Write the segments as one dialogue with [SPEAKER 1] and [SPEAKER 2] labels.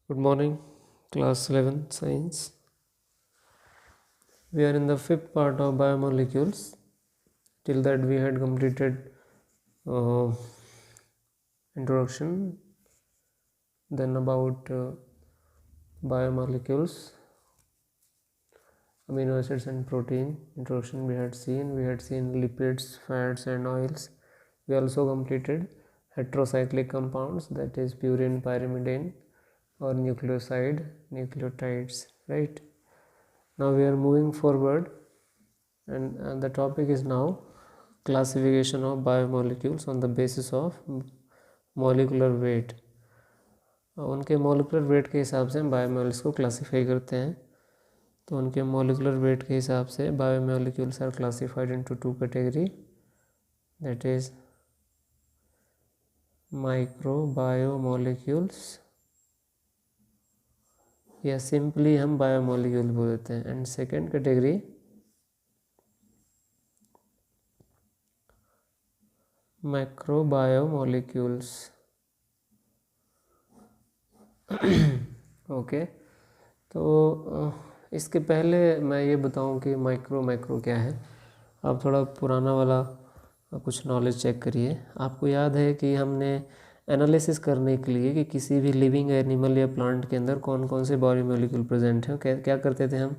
[SPEAKER 1] Good morning, class 11 science. We are in the fifth part of biomolecules. Till that we had completed introduction, then about biomolecules, amino acids and protein. Introduction we had seen lipids, fats and oils. We also completed heterocyclic compounds, that is purine, pyrimidine or nucleotides, right? Now we are moving forward, and the topic is now classification of biomolecules on the basis of molecular weight. उनके molecular weight के हिसाब से हम biomolecules को classify करते हैं. तो उनके मोलिकुलर वेट के हिसाब से biomolecules are classified into two category, that is micro biomolecules या सिंपली हम बायोमोलिक्यूल बोल देते हैं. And second category macrobiomolecules. Okay, तो इसके पहले मैं ये बताऊं कि मैक्रो क्या है. आप थोड़ा पुराना वाला कुछ नॉलेज चेक करिए. आपको याद है कि हमने एनालिसिस करने के लिए कि किसी भी लिविंग एनिमल या प्लांट के अंदर कौन कौन से बॉडी मोलिक्यूल प्रेजेंट हैं, क्या करते थे हम.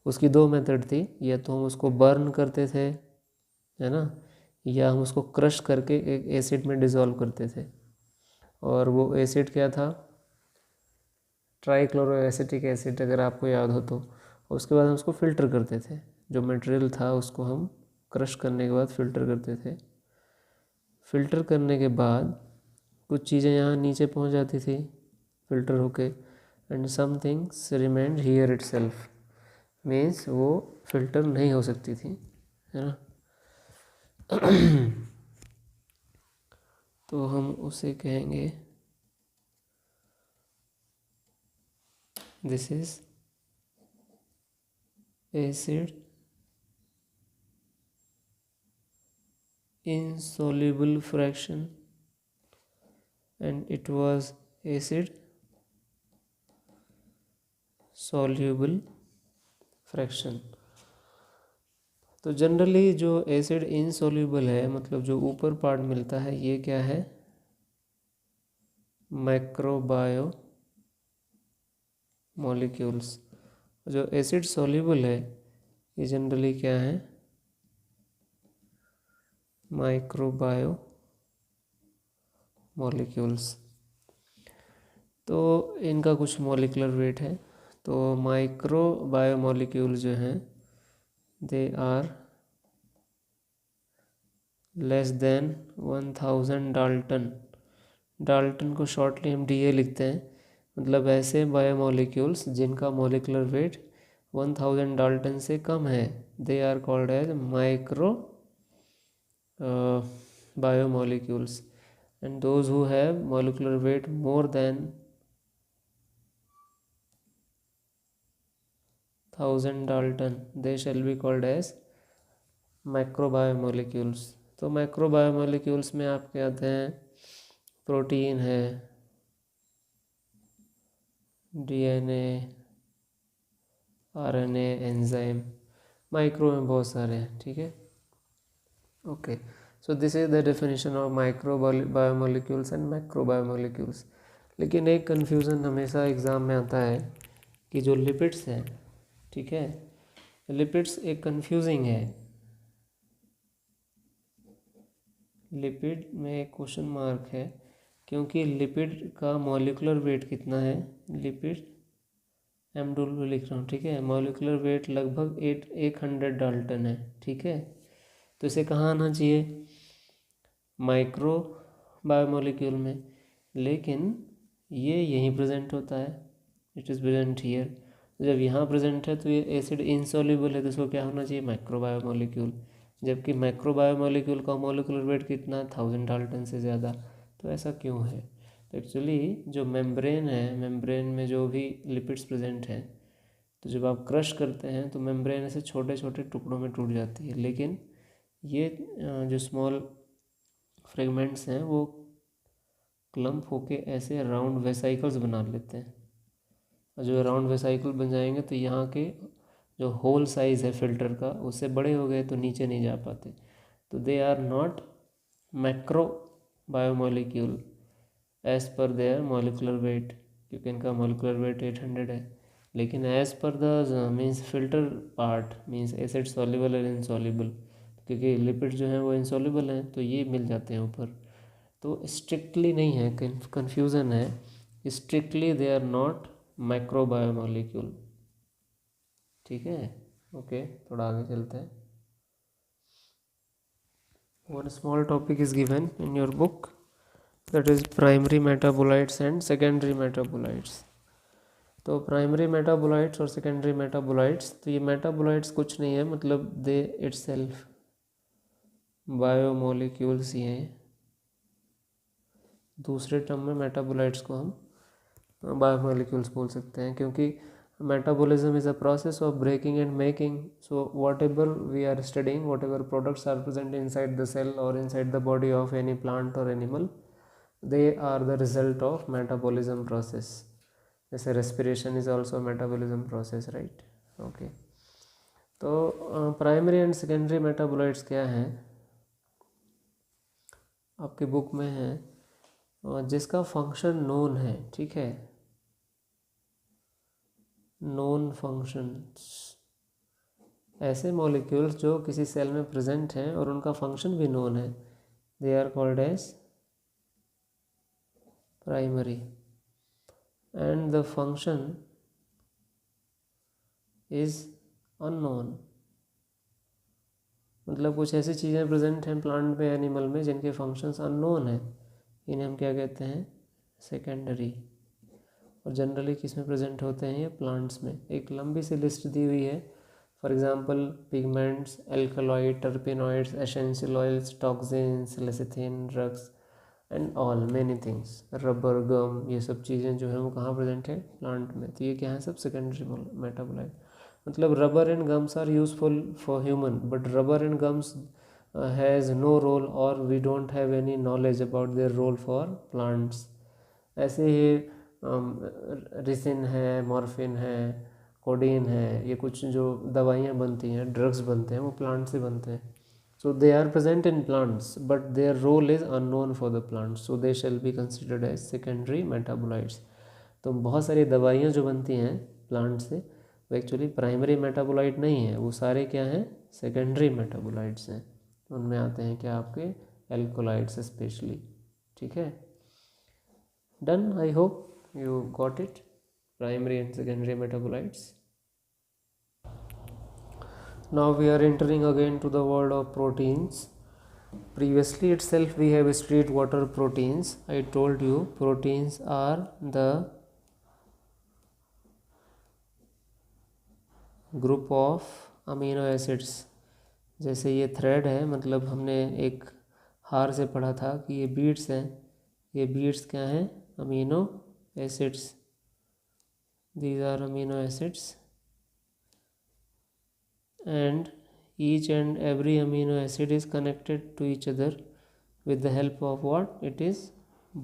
[SPEAKER 1] उसकी दो मेथड थी, या तो हम उसको बर्न करते थे, है ना, या हम उसको क्रश करके एक एसिड में डिज़ोल्व करते थे. और वो एसिड क्या था, ट्राइक्लोरोएसिटिक एसिड, अगर आपको याद हो तो. उसके बाद हम उसको फ़िल्टर करते थे. जो मटेरियल था उसको हम क्रश करने के बाद फ़िल्टर करते थे. फ़िल्टर करने के बाद कुछ चीज़ें यहाँ नीचे पहुँच जाती थी फ़िल्टर होके, and somethings remained here itself, means वो फ़िल्टर नहीं हो सकती थी, है ना. तो हम उसे कहेंगे this is acid insoluble fraction, and it was acid soluble fraction. तो जनरली जो एसिड इनसोल्यूबल है, मतलब जो ऊपर पार्ट मिलता है, ये क्या है, मैक्रोबायो मॉलिक्यूल्स. जो एसिड सोल्यूबल है ये जनरली क्या है, माइक्रोबायो मॉलिक्यूल्स. तो इनका कुछ मॉलिकुलर वेट है. तो माइक्रो बायोमोलिक्यूल जो हैं they are less than 1000 dalton. Dalton को शॉर्टली हम डीए लिखते हैं. मतलब ऐसे बायोमोलिक्यूल्स जिनका मॉलिकुलर वेट 1000 डाल्टन से कम है, they are called as micro biomolecules. And those who have molecular weight more than 1000 dalton, they shall be called as macrobiomolecules. तो मैक्रोबायोमोलिक्यूल्स में आपके आते हैं प्रोटीन है, डीएनए, आरएनए, एंजाइम. माइक्रो में बहुत सारे हैं, ठीक है. Okay, so this is the definition of microbiomolecules and macrobiomolecules. लेकिन एक कन्फ्यूज़न हमेशा एग्ज़ाम में आता है कि जो लिपिड्स हैं, ठीक है, लिपिड्स एक कंफ्यूजिंग है. लिपिड में एक क्वेश्चन मार्क है, क्योंकि लिपिड का मॉलिकुलर वेट कितना है. लिपिड एमडब्ल्यू लिख रहा हूँ, ठीक है. मॉलिकुलर वेट लगभग 800 डाल्टन है, ठीक है. तो इसे कहाँ आना चाहिए, माइक्रो बायोमोलिक्यूल में. लेकिन ये यहीं प्रेजेंट होता है, इट इज़ प्रेजेंट हियर. जब यहाँ प्रेजेंट है तो ये एसिड इनसॉल्युबल है, तो इसको क्या होना चाहिए, मैक्रोबायोमोलिक्यूल. जबकि मैक्रोबायोमोलिक्यूल का मॉलिकुलर वेट कितना, 1000 डाल्टन से ज़्यादा. तो ऐसा क्यों है. तो एक्चुअली जो मेम्ब्रेन है, मेम्ब्रेन में जो भी लिपिड्स प्रेजेंट हैं, तो जब आप क्रश करते हैं तो मेम्ब्रेन ऐसे छोटे छोटे टुकड़ों में टूट जाती है. लेकिन ये जो स्मॉल फ्रेगमेंट्स हैं वो क्लम्प होके ऐसे राउंड वेसाइकल्स बना लेते हैं, और जो राउंड वेसाइकल बन जाएंगे तो यहाँ के जो होल साइज़ है फिल्टर का उससे बड़े हो गए तो नीचे नहीं जा पाते, तो they are not macro biomolecule as per their molecular weight, क्योंकि इनका मॉलिकुलर वेट 800 है। लेकिन as per the means filter part means acid soluble और इनसॉल्युबल, क्योंकि लिपिड जो हैं वो इनसॉल्युबल हैं तो ये मिल जाते हैं ऊपर। तो स्ट्रिक्टली नहीं है, कन्फ्यूज़न है, स्ट्रिक्टली दे आर नॉट माइक्रोबायोमोलिक्यूल। ठीक है, ओके, थोड़ा आगे चलते हैं। One small topic is given in your book, that is primary metabolites and secondary metabolites. तो प्राइमरी मेटाबोलाइट्स और सेकेंडरी मेटाबोलाइट्स, तो ये मेटाबोलाइट्स कुछ नहीं है, मतलब दे इटसेल्फ बायोमोलिक्यूल्स ही हैं। दूसरे टर्म में मेटाबोलाइट्स को हम बायोमोलिक्यूल्स बोल सकते हैं, क्योंकि metabolism is a process of breaking and making, so whatever we are studying, whatever products are present inside the cell or inside the body of any plant or animal, they are the result of metabolism process. जैसे respiration is also a metabolism process, right? Okay, तो primary and secondary metabolites क्या हैं आपके book में है, जिसका function known है, ठीक है, नोन फंक्शंस, ऐसे मॉलिक्यूल्स जो किसी सेल में प्रेजेंट हैं और उनका फंक्शन भी नोन है, they are called as primary, and the function is unknown. मतलब कुछ ऐसी चीज़ें प्रेजेंट हैं प्लांट में, एनिमल में, जिनके फंक्शंस अननोन हैं, इन्हें हम क्या कहते हैं, सेकेंडरी। और जनरली किस में प्रेजेंट होते हैं ये, प्लांट्स में। एक लंबी सी लिस्ट दी हुई है, for example pigments, alkaloid, terpenoids, essential oils, toxins, lecithin, drugs and all many things, rubber, gum, ये सब चीज़ें जो हैं वो कहाँ प्रेजेंट है, प्लांट में। तो ये क्या है, सब सेकेंडरी मेटाबोलाइट। मतलब rubber and gums are useful for human, but rubber and gums has no role और we don't have any knowledge about their role for plants. ऐसे ही रिसिन है, मॉर्फिन है, कोडीन है, ये कुछ जो दवाइयाँ बनती हैं, ड्रग्स बनते हैं, वो प्लांट से बनते हैं। So they are present in plants but their role is unknown for the plants, so they shall be considered as secondary metabolites. तो बहुत सारी दवाइयाँ जो बनती हैं प्लांट से वो एक्चुअली प्राइमरी मेटाबोलाइट नहीं है, वो सारे क्या हैं, सेकेंडरी मेटाबोलाइट्स हैं। उनमें आते हैं क्या, आपके एल्कोलाइड्स स्पेशली। ठीक है, done, I hope you got it, primary and secondary metabolites. Now we are entering again to the world of proteins. Previously itself we have studied what are proteins. I told you proteins are the group of amino acids. जैसे ये thread है, मतलब हमने एक हार से पढ़ा था कि ये बीड्स हैं, ये बीड्स क्या हैं, amino acids. These are amino acids, and each and every amino acid is connected to each other with the help of what, it is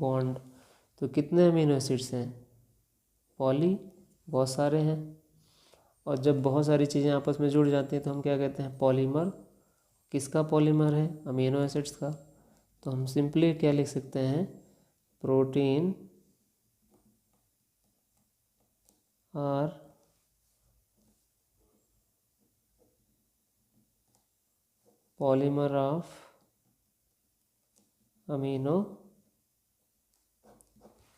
[SPEAKER 1] bond. तो कितने अमीनो एसिड्स हैं, पॉली, बहुत सारे हैं। और जब बहुत सारी चीज़ें आपस में जुड़ जाती हैं तो हम क्या कहते हैं, पॉलीमर। किसका पॉलीमर है, अमीनो एसिड्स का। तो हम सिंपली क्या लिख सकते हैं, protein are polymer of amino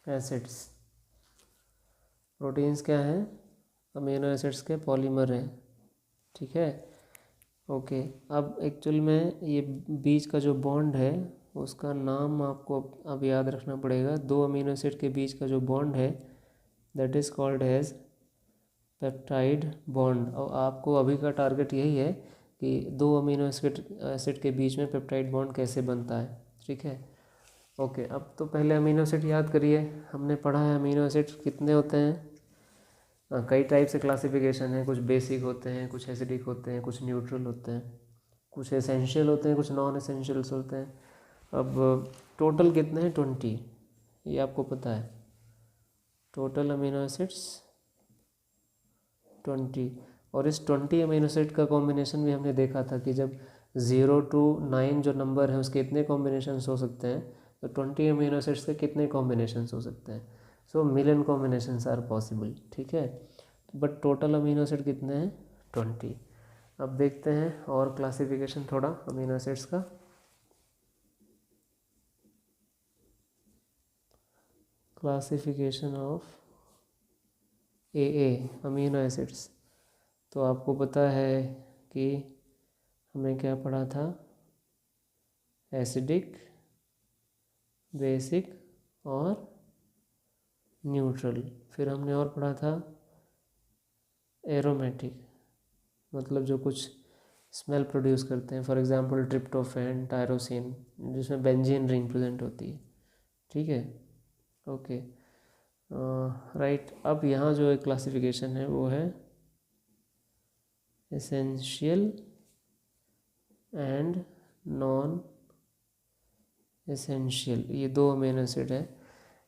[SPEAKER 1] acids. Proteins क्या हैं, अमीनो एसिड्स के पॉलीमर हैं। ठीक है, ओके। अब एक्चुअल में ये बीच का जो बॉन्ड है उसका नाम आपको अब याद रखना पड़ेगा। दो अमीनो एसिड के बीच का जो बॉन्ड है that is called as peptide bond. और आपको अभी का टारगेट यही है कि दो अमीनो एसिड के बीच में पेप्टाइड बॉन्ड कैसे बनता है। ठीक है, ओके। अब तो पहले अमीनो एसिड याद करिए, हमने पढ़ा है अमीनो एसिड कितने होते हैं। कई टाइप से क्लासिफिकेशन है, कुछ बेसिक होते हैं, कुछ एसिडिक होते हैं, कुछ न्यूट्रल होते हैं, कुछ एसेंशियल होते हैं, कुछ नॉन एसेंशियल्स होते हैं। अब टोटल कितने हैं, 20। ये आपको पता है। टोटल अमीनो एसिड्स 20, और इस 20 अमीनो एसिड का कॉम्बिनेशन भी हमने देखा था कि जब 0 to 9 जो नंबर है उसके इतने कॉम्बिनेशंस हो सकते हैं, तो 20 अमीनो एसिड्स के कितने कॉम्बिनेशंस हो सकते हैं। सो मिलियन कॉम्बिनेशंस आर पॉसिबल, ठीक है। बट टोटल अमीनो एसिड कितने हैं, 20। अब देखते हैं और क्लासिफिकेशन थोड़ा अमीनो एसिड्स का। Classification of A amino acids. तो आपको पता है कि हमने क्या पढ़ा था, एसिडिक, बेसिक और न्यूट्रल। फिर हमने और पढ़ा था एरोमेटिक, मतलब जो कुछ स्मेल प्रोड्यूस करते हैं, फॉर एग्जांपल ट्रिप्टोफैन, टायरोसिन, जिसमें बेंजीन रिंग प्रेजेंट होती है, ठीक है। Okay, right. अब यहाँ जो एक क्लासिफिकेशन है वो है एसेंशियल एंड नॉन एसेंशियल। ये दो अमीनो एसिड है।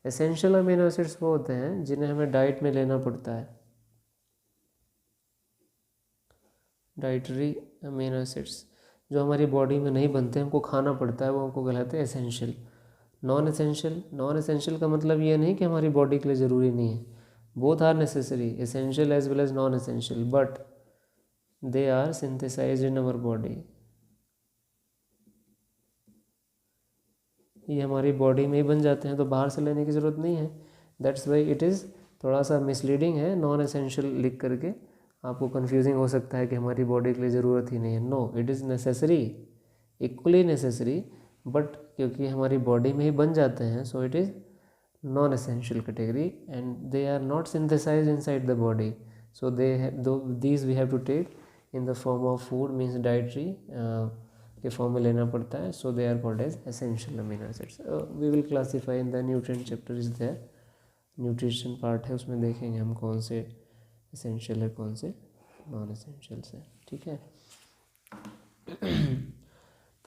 [SPEAKER 1] एसेंशियल अमीनो एसिड्स वो होते हैं जिन्हें हमें डाइट में लेना पड़ता है, डाइटरी अमीनो एसिड्स। जो हमारी बॉडी में नहीं बनते, हमको खाना पड़ता है, वो हमको कहलाते हैं एसेंशियल। नॉन एसेंशियल का मतलब ये नहीं कि हमारी बॉडी के लिए ज़रूरी नहीं है, both are necessary, essential as well as non essential, but they are synthesized in our body. ये हमारी बॉडी में ही बन जाते हैं, तो बाहर से लेने की ज़रूरत नहीं है। दैट्स वाई इट इज़ थोड़ा सा मिसलीडिंग है नॉन एसेंशियल लिख करके, आपको कंफ्यूजिंग हो सकता है कि हमारी बॉडी के लिए ज़रूरत ही नहीं है। No, it is necessary, equally necessary, but क्योंकि हमारी बॉडी में ही बन जाते हैं, so it is non essential category and they are not synthesized inside the body, so these we have to take in the form of food, means dietary के फॉर्म में लेना पड़ता है। So they are called as essential amino acids. We will classify in the nutrient chapter is there, nutrition part है, उसमें देखेंगे हम कौन से एसेंशियल है, कौन से नॉन एसेंशियल्स है, ठीक है।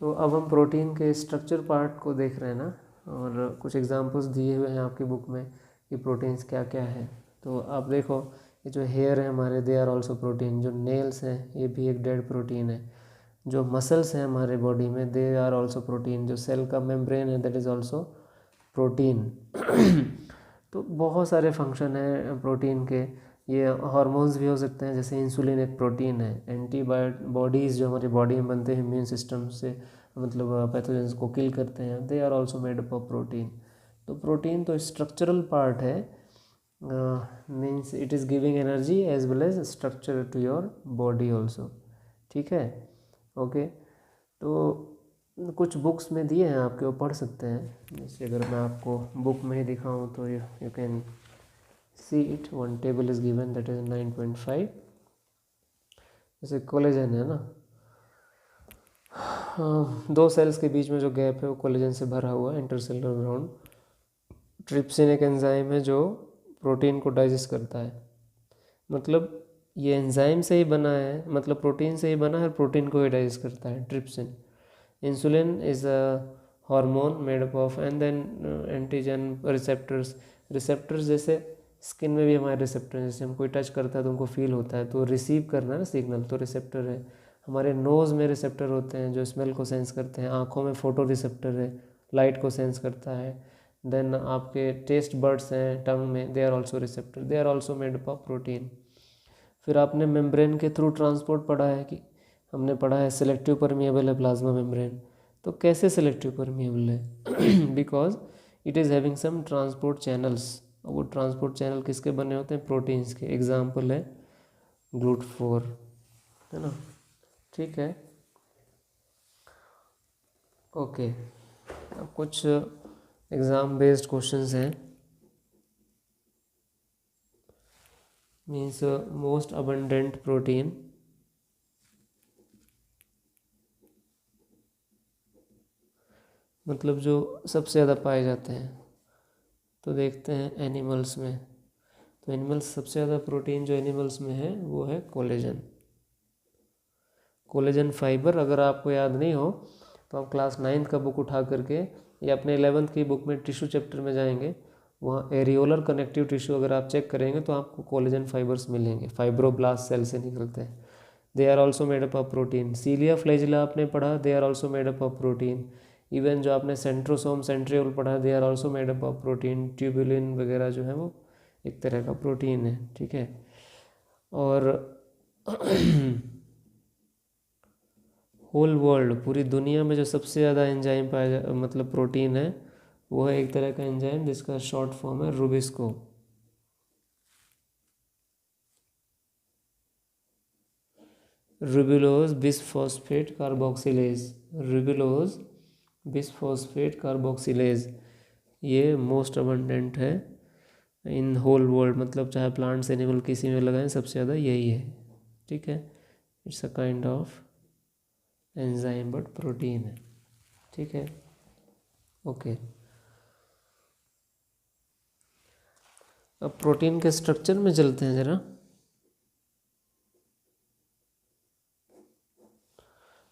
[SPEAKER 1] तो अब हम प्रोटीन के स्ट्रक्चर पार्ट को देख रहे हैं ना, और कुछ एग्जांपल्स दिए हुए हैं आपकी बुक में कि प्रोटीन्स क्या क्या है। तो आप देखो, ये जो हेयर है हमारे, दे आर ऑल्सो प्रोटीन। जो नेल्स हैं, ये भी एक डेड प्रोटीन है। जो मसल्स हैं हमारे बॉडी में, दे आर ऑल्सो प्रोटीन। जो सेल का मेम्ब्रेन है, दैट इज़ ऑल्सो प्रोटीन। तो बहुत सारे फंक्शन हैं प्रोटीन के। ये हार्मोन्स भी हो सकते हैं, जैसे इंसुलिन एक प्रोटीन है। एंटीबॉडीज़ जो हमारी बॉडी में बनते हैं इम्यून सिस्टम से, मतलब पैथोजेंस को किल करते हैं, they are also made up of protein. तो प्रोटीन तो स्ट्रक्चरल पार्ट है, means it is giving energy as well as structure to your body also, ठीक है। ओके, तो कुछ बुक्स में दिए हैं आपके, वो पढ़ सकते हैं। जैसे अगर मैं आपको बुक में ही दिखाऊं तो you can see it, one table is given that is 9.5। जैसे कोलेजन है ना, दो सेल्स के बीच में जो गैप है वो कोलेजन से भरा हुआ है, इंटरसेलुलर ग्राउंड। ट्रिप्सिन एक एंजाइम है जो प्रोटीन को डाइजेस्ट करता है, मतलब ये एंजाइम से ही बना है, मतलब प्रोटीन से ही बना है, प्रोटीन को ही डाइजेस्ट करता है trypsin. Insulin is a hormone made up of, and then antigen receptors जैसे स्किन में भी हमारे रिसेप्टर हैं, जैसे हम कोई टच करता है तो उनको फील होता है, तो रिसीव करना है ना सिग्नल, तो रिसेप्टर है। हमारे नोज़ में रिसेप्टर होते हैं जो स्मेल को सेंस करते हैं। आँखों में फोटो रिसेप्टर है, लाइट को सेंस करता है। देन आपके टेस्ट बर्ड्स हैं टंग में, they are also receptor, they are also made up of protein. फिर आपने मेम्ब्रेन के थ्रू ट्रांसपोर्ट पढ़ा है कि हमने पढ़ा है सेलेक्टिव परमिएबल है प्लाज्मा मेम्ब्रेन। तो कैसे सेलेक्टिव परमिएबल है? Because it is having some transport channels, और वो ट्रांसपोर्ट चैनल किसके बने होते हैं? प्रोटीन्स के। एग्जाम्पल है GLUT4, है ना, ठीक है। ओके, अब कुछ एग्ज़ाम बेस्ड क्वेश्चंस हैं। मीन्स मोस्ट अबंडेंट प्रोटीन, मतलब जो सबसे ज़्यादा पाए जाते हैं। तो देखते हैं एनिमल्स में, तो एनिमल्स सबसे ज़्यादा प्रोटीन जो एनिमल्स में है वो है कोलेजन। कोलेजन फाइबर, अगर आपको याद नहीं हो तो आप क्लास 9th का बुक उठा करके या अपने 11th की बुक में टिश्यू चैप्टर में जाएंगे, वहाँ एरियोलर कनेक्टिव टिश्यू अगर आप चेक करेंगे तो आपको कोलेजन फाइबर्स मिलेंगे, फाइब्रोब्लास्ट सेल से निकलते हैं। They are also made up of protein. Cilia flagella आपने पढ़ा, they are also made up of protein. Even जो आपने सेंट्रोसोम सेंट्रियोल पढ़ा, they are also made up of protein. Tubulin वगैरह जो है वो एक तरह का प्रोटीन है, ठीक है। और होल वर्ल्ड, पूरी दुनिया में जो सबसे ज़्यादा एंजाइम पाया मतलब प्रोटीन है, वो है एक तरह का एंजाइम जिसका शॉर्ट फॉर्म है RuBisCO. Ribulose bisphosphate carboxylase, ribulose bisphosphate carboxylase, ये मोस्ट अबंडेंट है इन होल वर्ल्ड, मतलब चाहे प्लांट्स एनिमल किसी में लगाएं सबसे ज़्यादा यही है, ठीक है। It's a kind of enzyme but protein है, ठीक है, ओके। अब प्रोटीन के स्ट्रक्चर में चलते हैं ज़रा।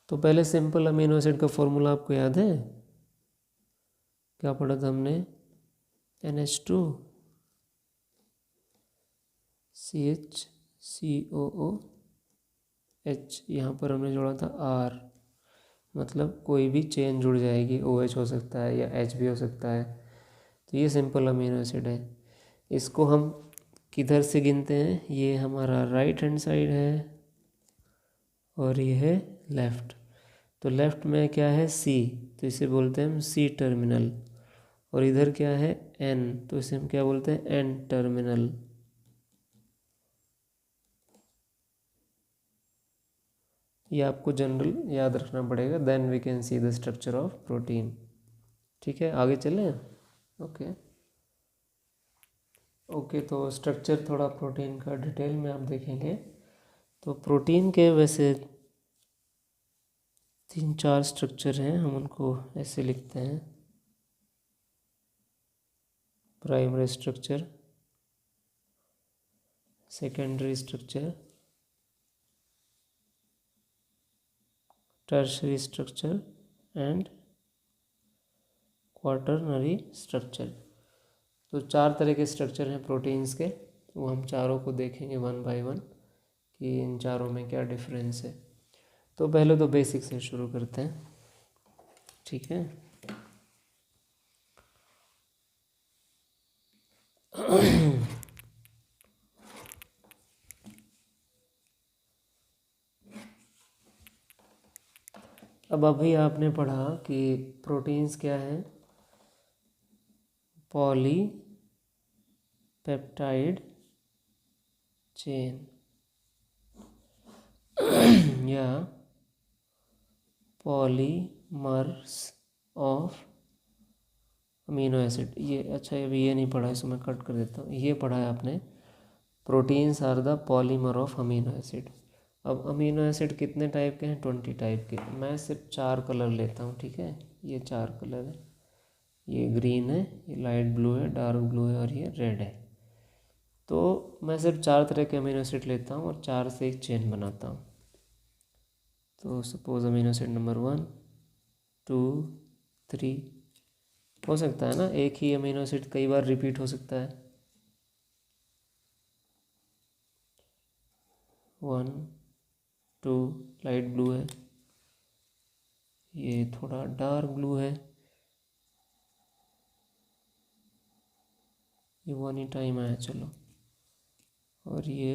[SPEAKER 1] तो पहले सिंपल अमीनो एसिड का फॉर्मूला आपको याद है, क्या पढ़ा था हमने? NH2 CH यहाँ पर हमने जोड़ा था R, मतलब कोई भी चेन जुड़ जाएगी, OH हो सकता है या H भी हो सकता है। तो ये सिंपल अमीनो एसिड है। इसको हम किधर से गिनते हैं? ये हमारा राइट हैंड साइड है और ये है लेफ़्ट। तो लेफ़्ट में क्या है? C, तो इसे बोलते हैं हम C टर्मिनल। और इधर क्या है? N, तो इसे हम क्या बोलते हैं? N terminal. ये आपको जनरल याद रखना पड़ेगा, then we can see the structure of protein, ठीक है। आगे चलें, ओके ओके। तो स्ट्रक्चर थोड़ा प्रोटीन का डिटेल में आप देखेंगे तो प्रोटीन के वैसे 3-4 स्ट्रक्चर हैं, हम उनको ऐसे लिखते हैं। Primary structure, secondary structure, tertiary structure and quaternary structure. तो 4 तरह के स्ट्रक्चर हैं प्रोटीन्स के, वो हम चारों को देखेंगे वन बाय वन कि इन चारों में क्या डिफरेंस है। तो पहले तो बेसिक से शुरू करते हैं, ठीक है। अब अभी आपने पढ़ा कि प्रोटीन्स क्या हैं? पॉलीपेप्टाइड चेन या पॉलीमर्स ऑफ अमीनो एसिड। ये अच्छा, अभी ये नहीं पढ़ा, इसको मैं कट कर देता हूँ। ये पढ़ा है आपने, proteins are the polymer of amino acid. अब अमीनो एसिड कितने टाइप के हैं? 20 टाइप के। मैं सिर्फ 4 कलर लेता हूँ, ठीक है। ये 4 कलर है, ये ग्रीन है, ये लाइट ब्लू है, डार्क ब्लू है और ये रेड है। तो मैं सिर्फ 4 तरह के अमीनो एसिड लेता हूँ और 4 से एक चेन बनाता हूँ। तो सपोज अमीनो एसिड नंबर 1, 2, 3, हो सकता है ना एक ही अमीनो एसिड कई बार रिपीट हो सकता है। 1, 2 लाइट ब्लू है, ये थोड़ा डार्क ब्लू है, ये 1 ही टाइम आया, चलो। और ये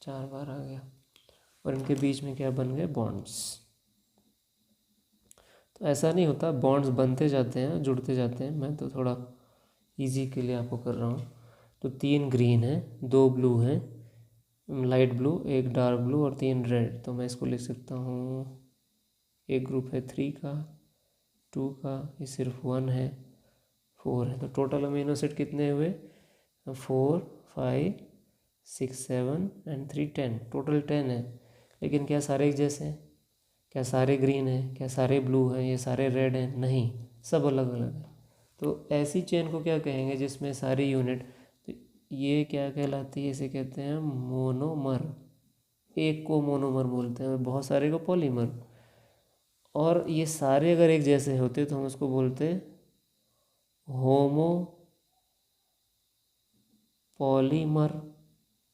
[SPEAKER 1] 4 बार आ गया और इनके बीच में क्या बन गए? बॉन्ड्स। तो ऐसा नहीं होता, बॉन्ड्स बनते जाते हैं, जुड़ते जाते हैं। मैं तो थोड़ा इजी के लिए आपको कर रहा हूँ। तो 3 ग्रीन है, 2 ब्लू हैं, लाइट ब्लू, एक डार्क ब्लू और 3 रेड। तो मैं इसको लिख सकता हूँ, एक ग्रुप है 3 का, 2 का, ये सिर्फ 1 है, 4 है। तो टोटल अमीनो एसिड कितने हुए? 4, 5, 6, 7 एंड 3, 10। टोटल 10 है। लेकिन क्या सारे एक जैसे हैं? क्या सारे ग्रीन हैं? क्या सारे ब्लू हैं? ये सारे रेड हैं? नहीं, सब अलग अलग हैं। तो ऐसी चेन को क्या कहेंगे जिसमें सारी यूनिट, तो ये क्या कहलाती है? इसे कहते हैं मोनोमर। एक को मोनोमर बोलते हैं, बहुत सारे को पॉलीमर। और ये सारे अगर एक जैसे होते तो हम उसको बोलते होमो पॉलीमर।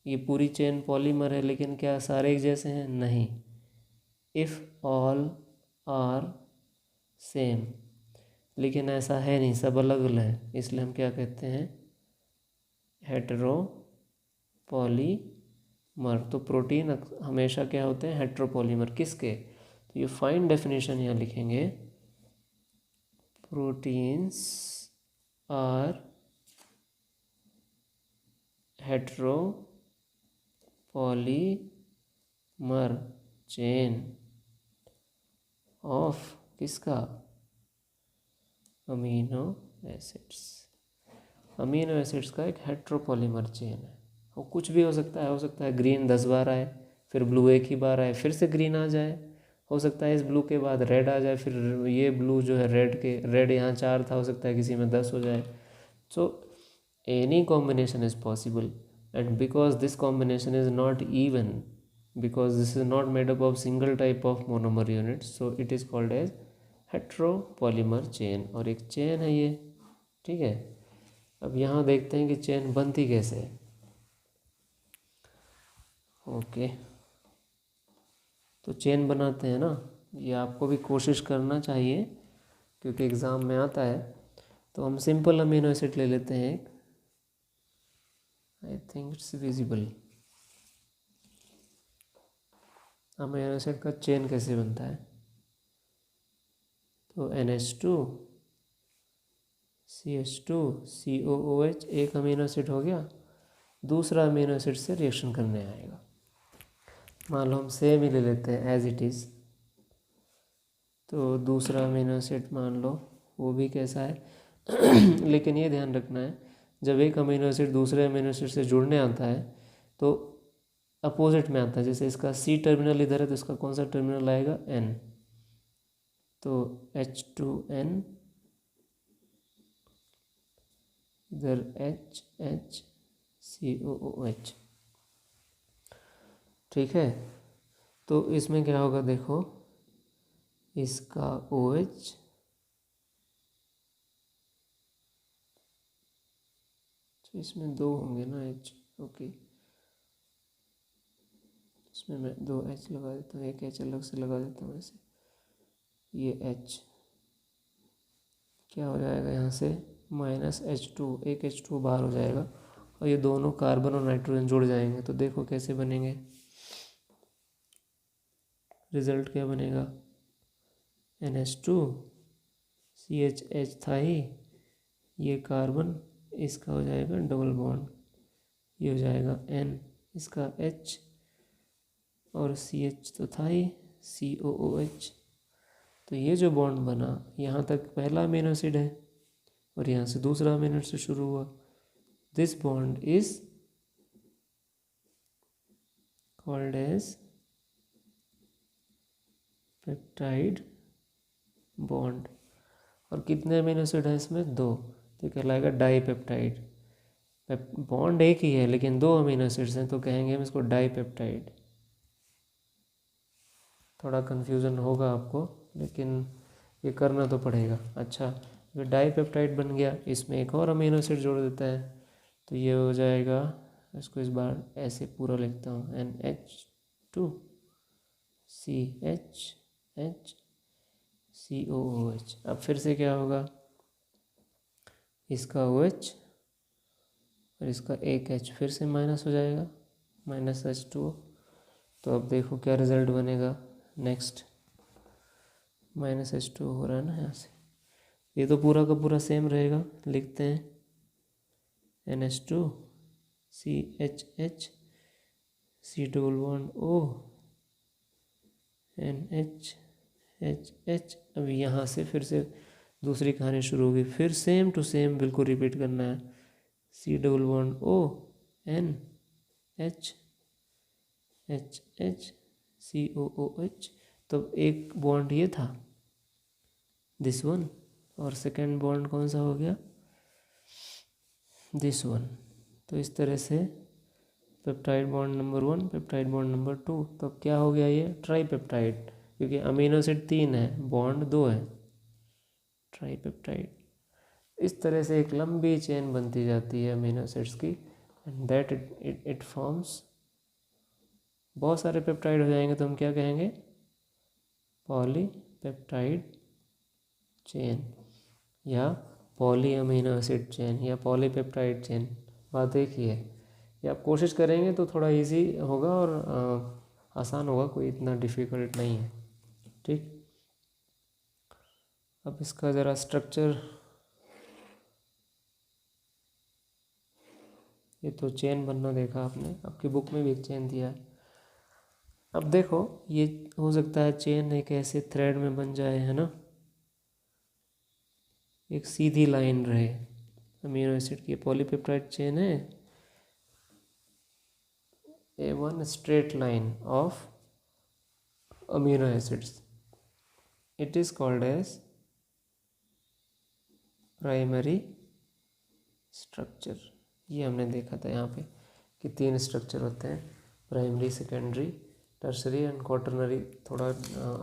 [SPEAKER 1] ये पूरी चेन पॉलीमर है, लेकिन क्या सारे एक जैसे हैं? नहीं। इफ़ ऑल आर सेम, लेकिन ऐसा है नहीं, सब अलग अलग हैं, इसलिए हम क्या कहते हैं? Hetero polymer. तो प्रोटीन हमेशा क्या होते हैं? हेट्रोपॉलीमर। किसके? तो ये फाइन डेफिनेशन यहाँ लिखेंगे, proteins are heteropolymer chain of किसका? Amino acids. अमीनो एसिड्स का एक हेट्रोपॉलीमर चेन है। वो कुछ भी हो सकता है ग्रीन 10 बार आए, फिर ब्लू एक ही बार आए, फिर से ग्रीन आ जाए, हो सकता है इस ब्लू के बाद रेड आ जाए, फिर ये ब्लू जो है रेड यहाँ 4 था, हो सकता है किसी में 10 हो जाए। So any combination is possible, and because this combination is not even, because this is not made up of single type of monomer units, so it is called as heteropolymer chain। और एक chain है ये, ठीक है। अब यहाँ देखते हैं कि चेन बनती कैसे है। ओके, तो चेन बनाते हैं ना, ये आपको भी कोशिश करना चाहिए क्योंकि एग्ज़ाम में आता है। तो हम सिंपल अमीनो एसिड ले लेते हैं एक, I think it's visible. Amino acid का चेन कैसे बनता है? तो NH2 CH2 COOH एक अमीनो एसिड हो गया, दूसरा अमीनो एसिड से रिएक्शन करने आएगा। मान लो हम सेम ही ले लेते हैं एज इट इज़, तो दूसरा अमीनो एसिड मान लो वो भी कैसा है लेकिन ये ध्यान रखना है, जब एक अमीनो एसिड दूसरे अमीनो एसिड से जुड़ने आता है तो अपोजिट में आता है। जैसे इसका C टर्मिनल इधर है, तो इसका कौन सा टर्मिनल आएगा? N। तो H2N, इधर HCOOH, ठीक है। तो इसमें क्या होगा देखो, इसका OH, तो इसमें 2 होंगे ना H, ओके। इसमें मैं 2 H लगा देता हूँ, एक H अलग से लगा देता हूँ ऐसे। ये H क्या हो जाएगा यहाँ से? -H2, एक H2 बाहर हो जाएगा, और ये दोनों कार्बन और नाइट्रोजन जुड़ जाएंगे। तो देखो कैसे बनेंगे, रिजल्ट क्या बनेगा? NH2 CHH था ही, ये कार्बन, इसका हो जाएगा डबल बॉन्ड, ये हो जाएगा N, इसका H, और CH तो था ही, COOH। तो ये जो बॉन्ड बना, यहाँ तक पहला अमीनो एसिड है और यहाँ से दूसरा अमीनो एसिड शुरू हुआ। This bond is called as peptide bond. और कितने अमीनो एसिड हैं इसमें? 2, तो कहलाएगा डाईपेप्टाइड। बॉन्ड एक ही है लेकिन 2 अमीनो एसिड्स हैं, तो कहेंगे हम इसको डाईपेप्टाइड। थोड़ा कन्फ्यूज़न होगा आपको, लेकिन ये करना तो पड़ेगा। अच्छा, ये डाईपेप्टाइड बन गया, इसमें एक और अमीनो एसिड जोड़ देता है, तो ये हो जाएगा, इसको इस बार ऐसे पूरा लिखता हूँ, NH2 CHH COOH। अब फिर से क्या होगा, इसका OH और इसका एक H फिर से माइनस हो जाएगा, -H2O। तो अब देखो क्या रिजल्ट बनेगा नेक्स्ट, -H2 हो रहा है ना यहाँ से, ये तो पूरा का पूरा सेम रहेगा। लिखते हैं NH2 CHH C double bond O NH अब यहाँ से फिर से दूसरी कहानी शुरू होगी, फिर सेम टू सेम बिल्कुल रिपीट करना है। C double bond O NH HH COOH। तो एक बॉन्ड ये था, दिस वन, और सेकेंड बॉन्ड कौन सा हो गया? This one. तो इस तरह से peptide bond number 1, peptide bond number 2, तो अब क्या हो गया? ये ट्राईपेप्टाइड। क्योंकि अमीनो एसिड 3 है, बॉन्ड 2 है, ट्राइपेप्टाइड। इस तरह से एक लंबी चेन बनती जाती है अमीनो एसिड्स की, एंड दैट इट फॉर्म्स, बहुत सारे पेप्टाइड हो जाएंगे तो हम क्या कहेंगे, पॉलीपेप्टाइड चेन या पॉली अमीनो एसिड चेन या पॉलीपेप्टाइड चेन, बात एक ही है। ये आप कोशिश करेंगे तो थोड़ा इजी होगा और आसान होगा, कोई इतना डिफ़िकल्ट नहीं है, ठीक। अब इसका ज़रा स्ट्रक्चर, ये तो चेन बनना देखा आपने, आपकी बुक में भी एक चेन दिया है। अब देखो ये हो सकता है चेन एक ऐसे थ्रेड में बन जाए, है ना, एक सीधी लाइन रहे अमीनो एसिड की, पॉलीपेप्टाइड चेन है, a one straight line of amino acids, it is called as primary structure. ये हमने देखा था यहाँ पे कि 3 स्ट्रक्चर होते हैं, primary, secondary, tertiary and quaternary. थोड़ा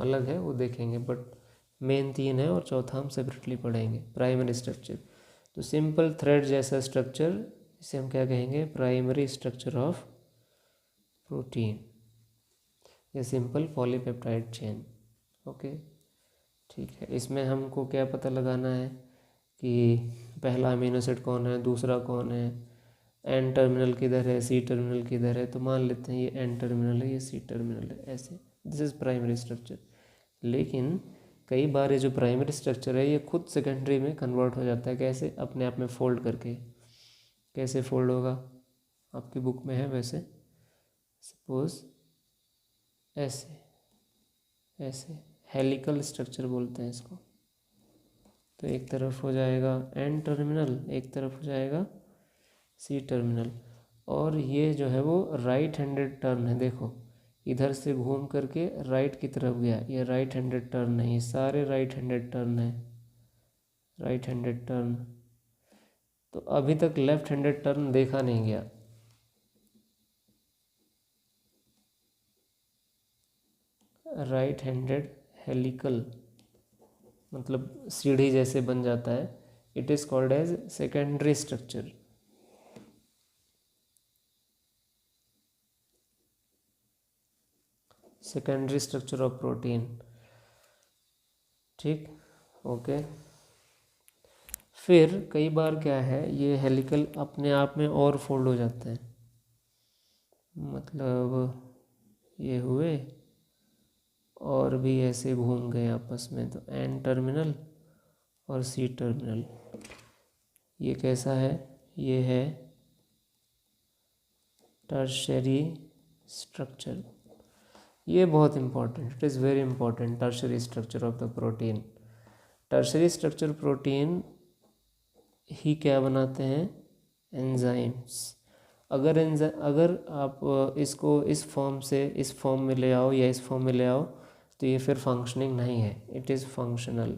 [SPEAKER 1] अलग है वो देखेंगे, बट मेन 3 है और चौथा हम सेपरेटली पढ़ेंगे। प्राइमरी स्ट्रक्चर तो सिंपल थ्रेड जैसा स्ट्रक्चर, इसे हम क्या कहेंगे, प्राइमरी स्ट्रक्चर ऑफ प्रोटीन या सिंपल पॉलीपेप्टाइड चेन। ओके, ठीक है। इसमें हमको क्या पता लगाना है कि पहला अमीनो एसिड कौन है, दूसरा कौन है, एन टर्मिनल किधर है, सी टर्मिनल किधर है। तो मान लेते हैं ये एन टर्मिनल है, ये सी टर्मिनल है, ऐसे। This is primary structure. लेकिन कई बार ये जो प्राइमरी स्ट्रक्चर है ये खुद सेकेंडरी में कन्वर्ट हो जाता है। कैसे? अपने आप में फोल्ड करके। कैसे फोल्ड होगा? आपकी बुक में है वैसे, सपोज ऐसे, ऐसे हेलिकल स्ट्रक्चर बोलते हैं इसको। तो एक तरफ हो जाएगा एन टर्मिनल, एक तरफ हो जाएगा सी टर्मिनल, और ये जो है वो राइट हैंडेड टर्न है। देखो इधर से घूम करके राइट की तरफ गया, ये राइट हैंडेड टर्न है, ये सारे राइट हैंडेड टर्न है, राइट हैंडेड टर्न। तो अभी तक लेफ्ट हैंडेड टर्न देखा नहीं गया। राइट हैंडेड हेलिकल मतलब सीढ़ी जैसे बन जाता है, it is called as secondary structure. Secondary structure of protein, ठीक, ओके। फिर कई बार क्या है, ये हेलिकल अपने आप में और फोल्ड हो जाते हैं, मतलब ये हुए और भी ऐसे घूम गए आपस में। तो एन टर्मिनल और सी टर्मिनल, ये कैसा है, ये है टर्शरी स्ट्रक्चर। ये बहुत important, it is very important, tertiary structure of the protein. Tertiary structure protein ही क्या बनाते हैं, एंजाइम्स। अगर आप इसको इस फॉर्म से इस फॉर्म में ले आओ या इस फॉर्म में ले आओ तो ये फिर फंक्शनिंग नहीं है, इट इज़ फंक्शनल।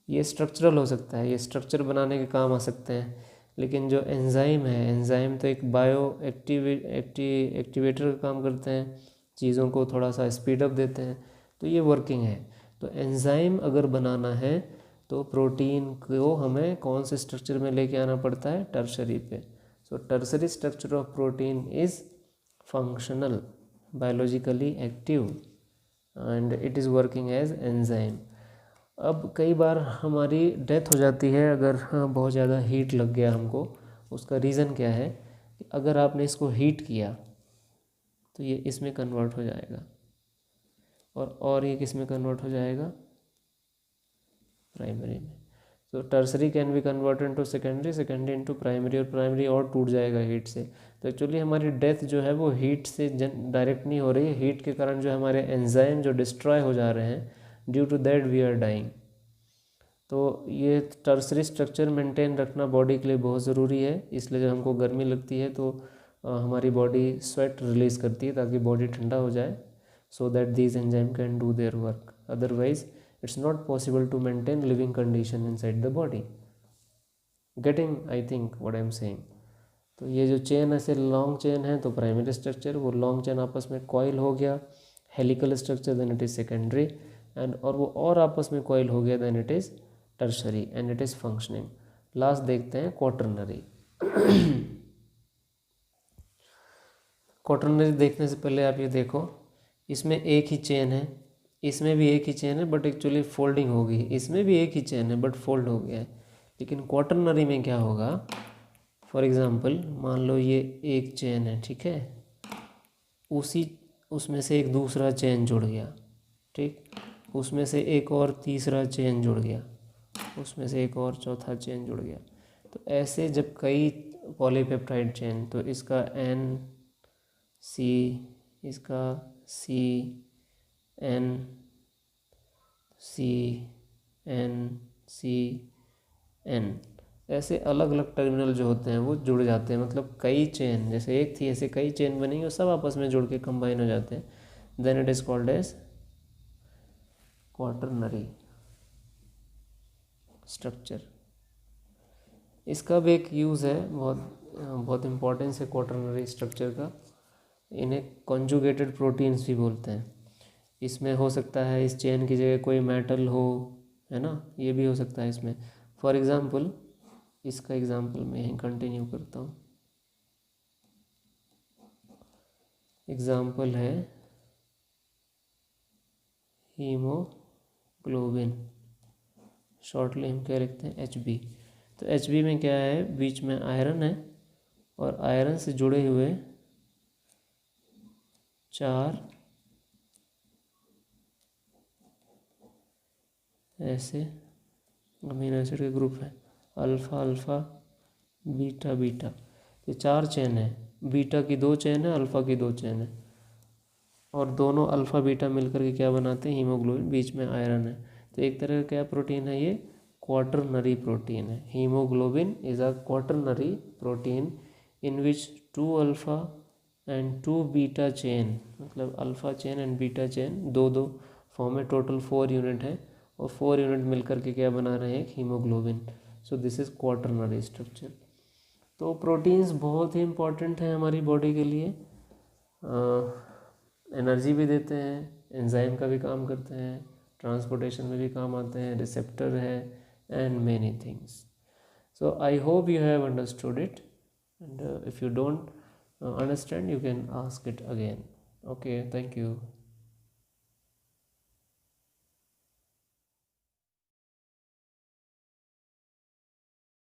[SPEAKER 1] ये स्ट्रक्चरल हो सकता है, ये स्ट्रक्चर बनाने के काम आ सकते हैं, लेकिन जो एंजाइम है, एंजाइम तो एक बायो एक्टिवेटर का काम करते हैं, चीज़ों को थोड़ा सा स्पीड अप देते हैं, तो ये वर्किंग है। तो एंजाइम अगर बनाना है तो प्रोटीन को हमें कौन से स्ट्रक्चर में लेके आना पड़ता है, टर्शरी पे। So tertiary structure of protein is functional, biologically active, and it is working as enzyme. अब कई बार हमारी डेथ हो जाती है अगर बहुत ज़्यादा हीट लग गया हमको। उसका रीज़न क्या है कि अगर आपने इसको हीट किया तो ये इसमें कन्वर्ट हो जाएगा, और ये किस में कन्वर्ट हो जाएगा, प्राइमरी में। तो tertiary can be convert into secondary, secondary into primary, और प्राइमरी और टूट जाएगा हीट से। तो एक्चुअली हमारी डेथ जो है वो हीट से डायरेक्ट नहीं हो रही है, हीट के कारण जो हमारे एंजाइम जो डिस्ट्रॉय हो जा रहे हैं, due to that we are dying. तो ये टर्सरी स्ट्रक्चर मेंटेन रखना बॉडी के लिए बहुत ज़रूरी है। इसलिए जब हमको गर्मी लगती है तो हमारी बॉडी स्वेट रिलीज़ करती है ताकि बॉडी ठंडा हो जाए, so that these enzyme can do their work. Otherwise it's not possible to maintain living condition inside the body. Getting I think what I am saying. तो ये जो चेन ऐसे लॉन्ग चेन है तो प्राइमरी स्ट्रक्चर, वो long chain आपस में coil हो गया, helical structure then it is secondary, and और वो और आपस में कॉइल हो गया then it is tertiary and it is functioning. Last देखते हैं क्वाटरनरी। क्वाटरनरी देखने से पहले आप ये देखो, इसमें एक ही चेन है, इसमें भी एक ही चेन है, बट एक्चुअली फोल्डिंग होगी। इसमें भी एक ही चेन है बट फोल्ड हो गया है। लेकिन क्वाटरनरी में क्या होगा, फॉर एग्जांपल मान लो ये एक चेन है, ठीक है, उसमें से एक दूसरा चेन जुड़ गया, ठीक, उसमें से एक और तीसरा चेन जुड़ गया, उसमें से एक और चौथा चेन जुड़ गया। तो ऐसे जब कई पॉलीपेप्टाइड चेन, तो इसका एन सी, इसका C N C N C N, ऐसे अलग अलग टर्मिनल जो होते हैं वो जुड़ जाते हैं। मतलब कई चेन, जैसे एक थी ऐसे कई चेन बनेंगे और सब आपस में जुड़ के कंबाइन हो जाते हैं, then it is called as quaternary structure. इसका भी एक यूज़ है, बहुत इम्पोर्टेंस है क्वाटरनरी स्ट्रक्चर का। इन्हें कॉन्जुगेटेड प्रोटीन्स भी बोलते हैं। इसमें हो सकता है इस चेन की जगह कोई मेटल हो, है ना, ये भी हो सकता है इसमें। फॉर एग्ज़ाम्पल इसका एग्ज़ाम्पल मैं यहीं कंटिन्यू करता हूँ। एग्ज़ाम्पल है हीमोग्लोबिन, शॉर्टली हम क्या लिखते हैं HB। तो HB में क्या है, बीच में आयरन है और आयरन से जुड़े हुए 4 ऐसे अमीनो एसिड के ग्रुप हैं, अल्फ़ा अल्फ़ा बीटा बीटा। ये 4 चेन है, बीटा की 2 चेन है, अल्फ़ा की 2 चेन है, और दोनों अल्फ़ा बीटा मिलकर के क्या बनाते हैं, हीमोग्लोबिन, बीच में आयरन है। तो एक तरह का क्या प्रोटीन है ये, क्वाटरनरी प्रोटीन है। Haemoglobin is a quaternary protein in which 2 alpha and 2 beta chain, मतलब alpha chain and beta chain दो दो फॉर्म में, टोटल 4 यूनिट है, और 4 यूनिट मिलकर के क्या बना रहे हैं, एक haemoglobin. So this is quaternary structure. तो प्रोटीन्स बहुत ही इम्पॉर्टेंट हैं हमारी बॉडी के लिए, एनर्जी भी देते हैं, एंजाइम का भी काम करते हैं, ट्रांसपोर्टेशन में भी काम आते हैं, रिसेप्टर है, and many things. So I hope you have understood it, and if you don't understand, you can ask it again. Okay, thank you.